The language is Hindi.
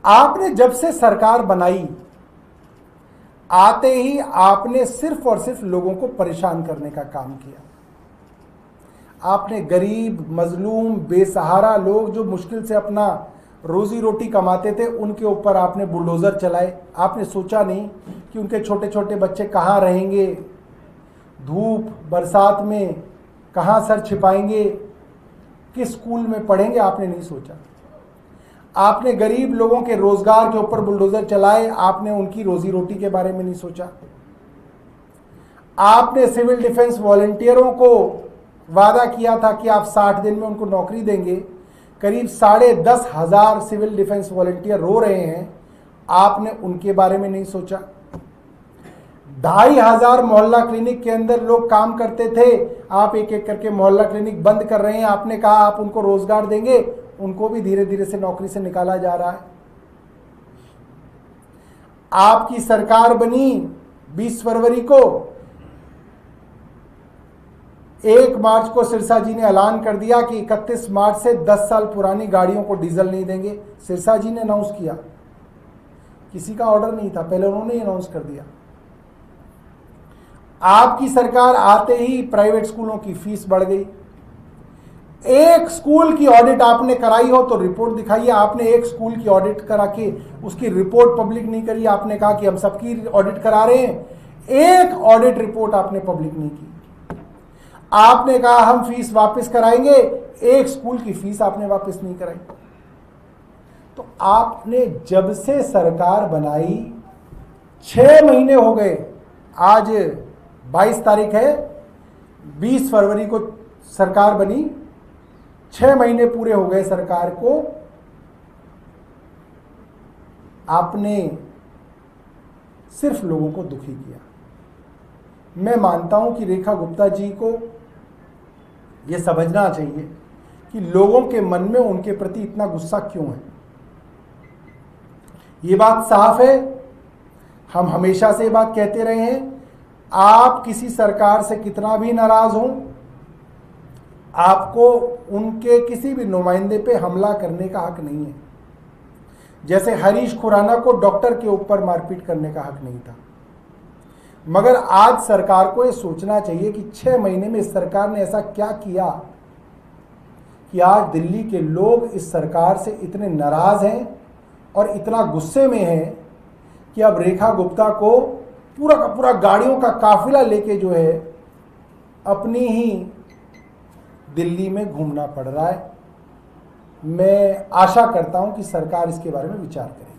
आपने जब से सरकार बनाई, आते ही आपने सिर्फ और सिर्फ लोगों को परेशान करने का काम किया। आपने गरीब, मजलूम, बेसहारा लोग जो मुश्किल से अपना रोजी रोटी कमाते थे, उनके ऊपर आपने बुलडोज़र चलाए। आपने सोचा नहीं कि उनके छोटे छोटे बच्चे कहाँ रहेंगे, धूप बरसात में कहाँ सर छिपाएंगे, किस स्कूल में पढ़ेंगे, आपने नहीं सोचा। आपने गरीब लोगों के रोजगार के ऊपर बुलडोज़र चलाए, आपने उनकी रोजी रोटी के बारे में नहीं सोचा। आपने सिविल डिफेंस वॉलंटियरों को वादा किया था कि आप 60 दिन में उनको नौकरी देंगे। करीब 10,500 सिविल डिफेंस वॉलंटियर रो रहे हैं, आपने उनके बारे में नहीं सोचा। 2,500 मोहल्ला क्लिनिक के अंदर लोग काम करते थे, आप एक एक करके मोहल्ला क्लिनिक बंद कर रहे हैं। आपने कहा आप उनको रोजगार देंगे, उनको भी धीरे धीरे से नौकरी से निकाला जा रहा है। आपकी सरकार बनी 20 फरवरी को, 1 मार्च को सिरसा जी ने ऐलान कर दिया कि 31 मार्च से 10 साल पुरानी गाड़ियों को डीजल नहीं देंगे। सिरसा जी ने अनाउंस किया, किसी का ऑर्डर नहीं था, पहले उन्होंने अनाउंस कर दिया। आपकी सरकार आते ही प्राइवेट स्कूलों की फीस बढ़ गई। एक स्कूल की ऑडिट आपने कराई हो तो रिपोर्ट दिखाइए। आपने एक स्कूल की ऑडिट करा के उसकी रिपोर्ट पब्लिक नहीं करी। आपने कहा कि हम सबकी ऑडिट करा रहे हैं, एक ऑडिट रिपोर्ट आपने पब्लिक नहीं की। आपने कहा हम फीस वापस कराएंगे, एक स्कूल की फीस आपने वापस नहीं कराई। तो आपने जब से सरकार बनाई 6 महीने हो गए, आज 22 तारीख है, 20 फरवरी को सरकार बनी, 6 महीने पूरे हो गए सरकार को। आपने सिर्फ लोगों को दुखी किया। मैं मानता हूं कि रेखा गुप्ता जी को यह समझना चाहिए कि लोगों के मन में उनके प्रति इतना गुस्सा क्यों है। ये बात साफ है, हम हमेशा से ये बात कहते रहे हैं, आप किसी सरकार से कितना भी नाराज हों, आपको उनके किसी भी नुमाइंदे पे हमला करने का हक नहीं है। जैसे हरीश खुराना को डॉक्टर के ऊपर मारपीट करने का हक नहीं था। मगर आज सरकार को यह सोचना चाहिए कि 6 महीने में इस सरकार ने ऐसा क्या किया कि आज दिल्ली के लोग इस सरकार से इतने नाराज हैं और इतना गुस्से में हैं कि अब रेखा गुप्ता को पूरा का पूरा गाड़ियों का काफिला लेके जो है अपनी ही दिल्ली में घूमना पड़ रहा है। मैं आशा करता हूं कि सरकार इसके बारे में विचार करे।